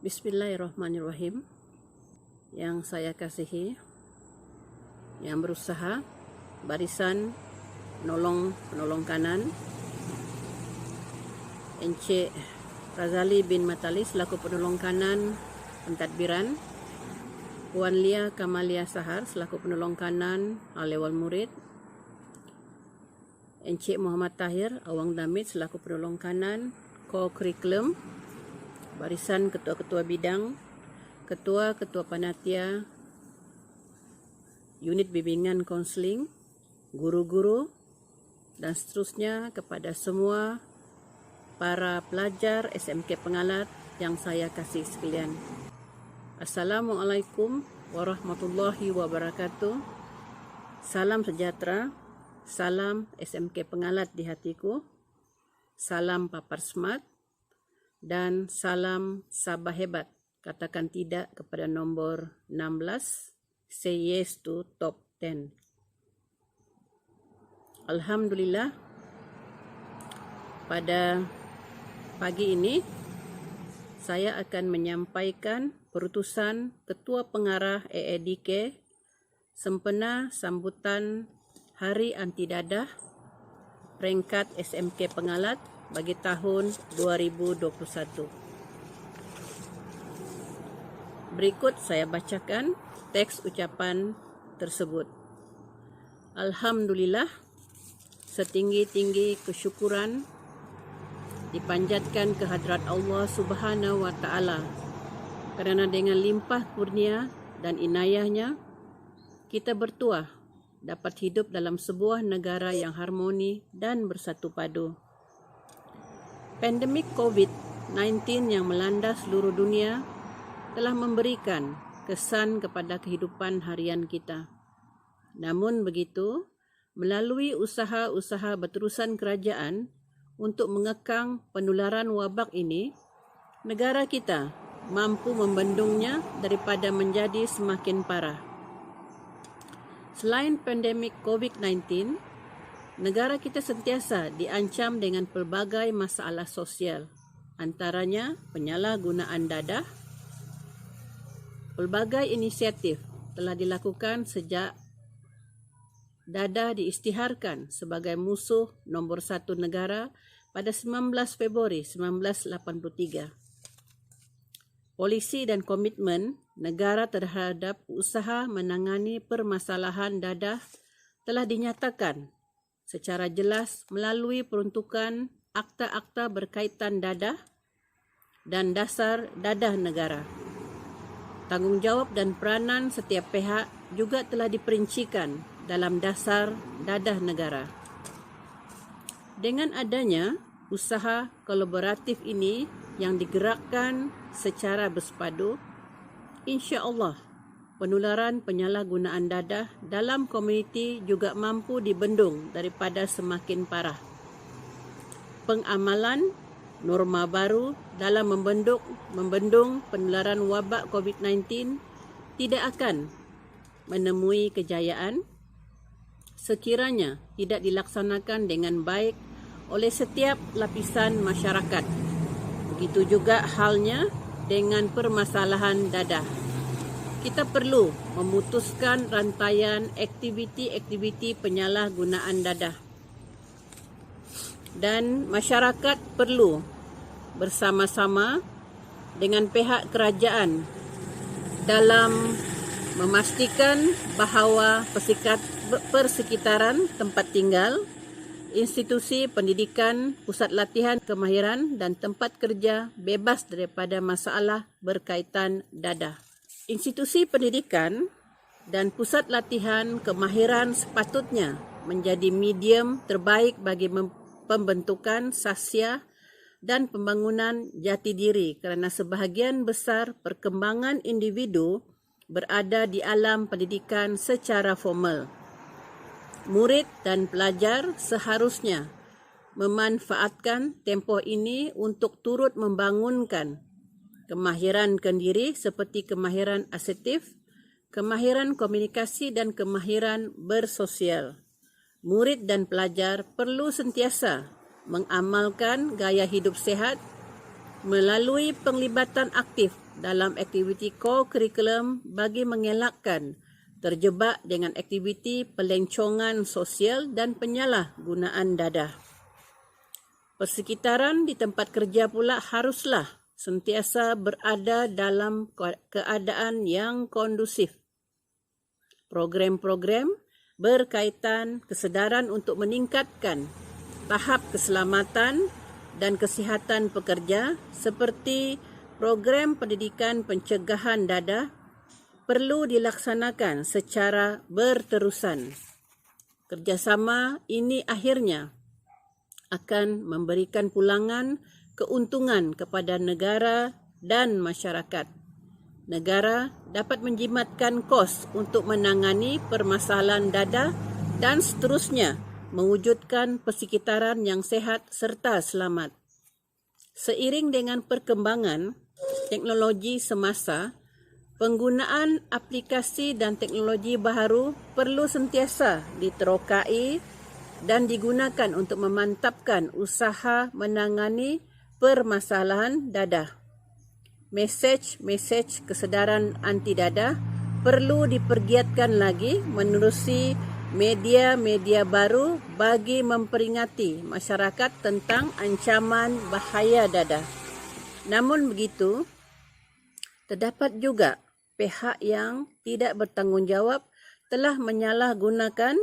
Bismillahirrahmanirrahim. Yang saya kasihi, yang berusaha barisan penolong kanan, Encik Razali bin Matali selaku penolong kanan pentadbiran, Puan Lia Kamalia Sahar selaku penolong kanan Al-Lewal Murid, Encik Muhammad Tahir Awang Damit selaku penolong kanan Co-Curriculum, barisan ketua-ketua bidang, ketua-ketua panitia, unit bimbingan konseling, guru-guru, dan seterusnya kepada semua para pelajar SMK Pengalat yang saya kasih sekalian. Assalamualaikum warahmatullahi wabarakatuh. Salam sejahtera, salam SMK Pengalat di hatiku, salam papar smart, dan salam Sabah hebat. Katakan tidak kepada nombor 16, say yes to top 10. Alhamdulillah, pada pagi ini saya akan menyampaikan perutusan Ketua Pengarah AADK sempena sambutan Hari Anti Dadah peringkat SMK Pengalat bagi tahun 2021. Berikut saya bacakan teks ucapan tersebut. Alhamdulillah, setinggi-tinggi kesyukuran dipanjatkan kehadrat Allah Subhanahu wa Ta'ala, kerana dengan limpah kurnia dan inayahnya kita bertuah dapat hidup dalam sebuah negara yang harmoni dan bersatu padu. Pandemik COVID-19 yang melanda seluruh dunia telah memberikan kesan kepada kehidupan harian kita. Namun begitu, melalui usaha-usaha berterusan kerajaan untuk mengekang penularan wabak ini, negara kita mampu membendungnya daripada menjadi semakin parah. Selain pandemik COVID-19, negara kita sentiasa diancam dengan pelbagai masalah sosial, antaranya penyalahgunaan dadah. Pelbagai inisiatif telah dilakukan sejak dadah diisytiharkan sebagai musuh nombor 1 negara pada 19 Februari 1983. Polisi dan komitmen negara terhadap usaha menangani permasalahan dadah telah dinyatakan secara jelas melalui peruntukan akta-akta berkaitan dadah dan dasar dadah negara. Tanggungjawab dan peranan setiap pihak juga telah diperincikan dalam dasar dadah negara. Dengan adanya usaha kolaboratif ini yang digerakkan secara bersepadu, insya-Allah penularan penyalahgunaan dadah dalam komuniti juga mampu dibendung daripada semakin parah. Pengamalan norma baru dalam membendung penularan wabak COVID-19 tidak akan menemui kejayaan sekiranya tidak dilaksanakan dengan baik oleh setiap lapisan masyarakat. Begitu juga halnya dengan permasalahan dadah. Kita perlu memutuskan rantaian aktiviti-aktiviti penyalahgunaan dadah. Dan masyarakat perlu bersama-sama dengan pihak kerajaan dalam memastikan bahawa persekitaran tempat tinggal, institusi pendidikan, pusat latihan kemahiran dan tempat kerja bebas daripada masalah berkaitan dadah. Institusi pendidikan dan pusat latihan kemahiran sepatutnya menjadi medium terbaik bagi pembentukan sasya dan pembangunan jati diri kerana sebahagian besar perkembangan individu berada di alam pendidikan secara formal. Murid dan pelajar seharusnya memanfaatkan tempoh ini untuk turut membangunkan kemahiran kendiri seperti kemahiran asertif, kemahiran komunikasi dan kemahiran bersosial. Murid dan pelajar perlu sentiasa mengamalkan gaya hidup sehat melalui penglibatan aktif dalam aktiviti co-curriculum bagi mengelakkan terjebak dengan aktiviti pelancongan sosial dan penyalahgunaan dadah. Persekitaran di tempat kerja pula haruslah sentiasa berada dalam keadaan yang kondusif. Program-program berkaitan kesedaran untuk meningkatkan tahap keselamatan dan kesihatan pekerja seperti program pendidikan pencegahan dadah perlu dilaksanakan secara berterusan. Kerjasama ini akhirnya akan memberikan pulangan keuntungan kepada negara dan masyarakat. Negara dapat menjimatkan kos untuk menangani permasalahan dadah dan seterusnya mewujudkan persekitaran yang sehat serta selamat. Seiring dengan perkembangan teknologi semasa, penggunaan aplikasi dan teknologi baharu perlu sentiasa diterokai dan digunakan untuk memantapkan usaha menangani permasalahan dadah. Mesej-mesej kesedaran anti dadah perlu dipergiatkan lagi menerusi media-media baru bagi memperingati masyarakat tentang ancaman bahaya dadah. Namun begitu, terdapat juga pihak yang tidak bertanggungjawab telah menyalahgunakan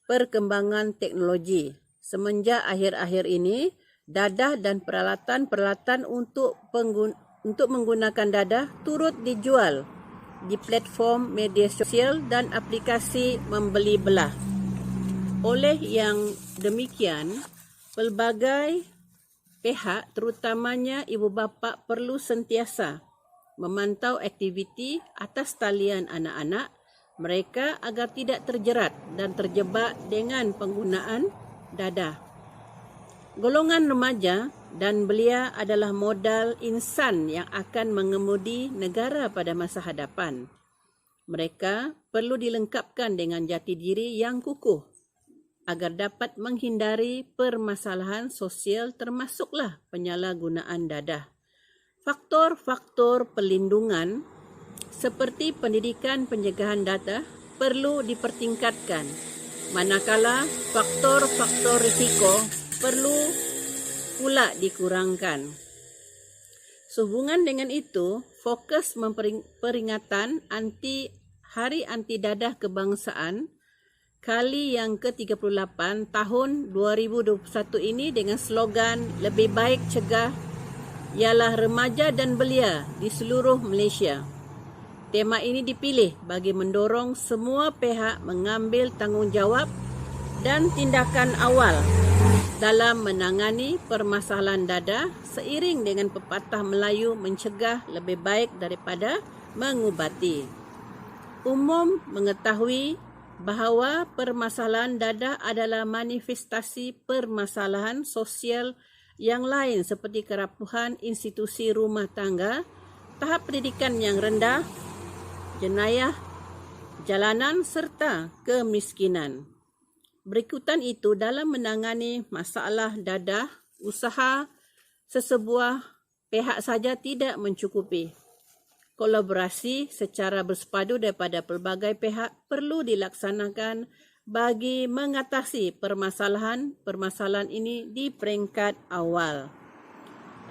perkembangan teknologi. Semenjak akhir-akhir ini, dadah dan peralatan-peralatan untuk menggunakan dadah turut dijual di platform media sosial dan aplikasi membeli belah. Oleh yang demikian, pelbagai pihak terutamanya ibu bapa perlu sentiasa memantau aktiviti atas talian anak-anak mereka agar tidak terjerat dan terjebak dengan penggunaan dadah. Golongan remaja dan belia adalah modal insan yang akan mengemudi negara pada masa hadapan. Mereka perlu dilengkapkan dengan jati diri yang kukuh agar dapat menghindari permasalahan sosial termasuklah penyalahgunaan dadah. Faktor-faktor perlindungan seperti pendidikan pencegahan dadah perlu dipertingkatkan, manakala faktor-faktor risiko perlu pula dikurangkan. Sehubungan dengan itu, fokus peringatan Hari Anti Dadah Kebangsaan kali yang ke-38 tahun 2021 ini dengan slogan Lebih Baik Cegah ialah remaja dan belia di seluruh Malaysia. Tema ini dipilih bagi mendorong semua pihak mengambil tanggungjawab dan tindakan awal dalam menangani permasalahan dadah seiring dengan pepatah Melayu mencegah lebih baik daripada mengubati. Umum mengetahui bahawa permasalahan dadah adalah manifestasi permasalahan sosial yang lain seperti kerapuhan institusi rumah tangga, tahap pendidikan yang rendah, jenayah jalanan serta kemiskinan. Berikutan itu dalam menangani masalah dadah, usaha sesebuah pihak saja tidak mencukupi. Kolaborasi secara bersepadu daripada pelbagai pihak perlu dilaksanakan bagi mengatasi permasalahan ini di peringkat awal.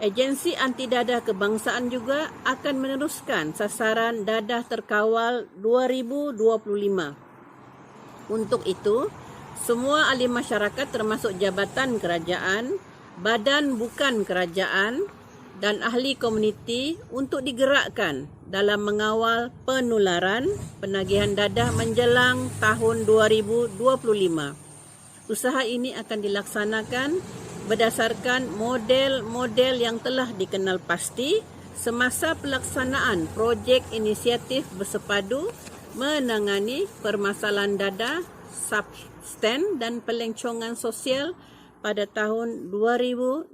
Agensi Anti Dadah Kebangsaan juga akan meneruskan sasaran dadah terkawal 2025. Untuk itu, semua ahli masyarakat termasuk jabatan kerajaan, badan bukan kerajaan dan ahli komuniti untuk digerakkan dalam mengawal penularan penagihan dadah menjelang tahun 2025. Usaha ini akan dilaksanakan berdasarkan model-model yang telah dikenal pasti semasa pelaksanaan projek inisiatif bersepadu menangani permasalahan dadah, substan dan pelancongan sosial pada tahun 2020.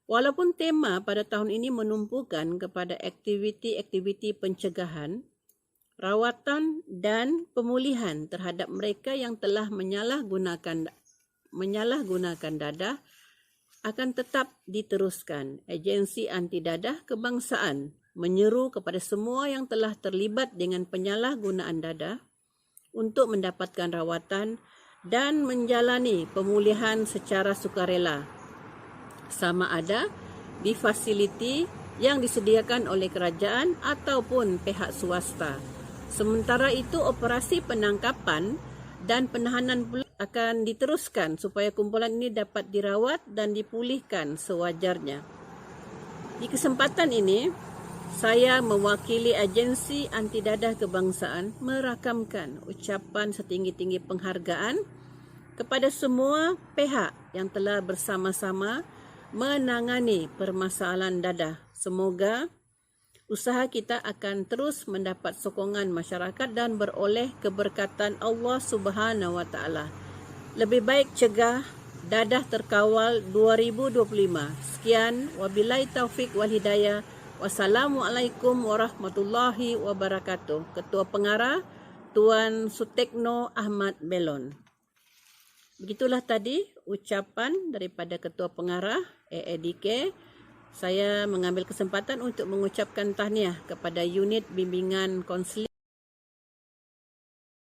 Walaupun tema pada tahun ini menumpukan kepada aktiviti-aktiviti pencegahan, rawatan dan pemulihan terhadap mereka yang telah menyalahgunakan dadah akan tetap diteruskan. Agensi Anti Dadah Kebangsaan menyeru kepada semua yang telah terlibat dengan penyalahgunaan dadah untuk mendapatkan rawatan dan menjalani pemulihan secara sukarela, sama ada di fasiliti yang disediakan oleh kerajaan ataupun pihak swasta. Sementara itu, operasi penangkapan dan penahanan akan diteruskan supaya kumpulan ini dapat dirawat dan dipulihkan sewajarnya. Di kesempatan ini, saya mewakili Agensi Anti Dadah Kebangsaan merakamkan ucapan setinggi-tinggi penghargaan kepada semua pihak yang telah bersama-sama menangani permasalahan dadah. Semoga usaha kita akan terus mendapat sokongan masyarakat dan beroleh keberkatan Allah Subhanahu wa taala. Lebih baik cegah, dadah terkawal 2025. Sekian, wabillahi taufik wal hidayah. Wassalamualaikum warahmatullahi wabarakatuh. Ketua Pengarah Tuan Sutekno Ahmad Belon. Begitulah tadi ucapan daripada Ketua Pengarah AADK. Saya mengambil kesempatan untuk mengucapkan tahniah kepada unit bimbingan konseling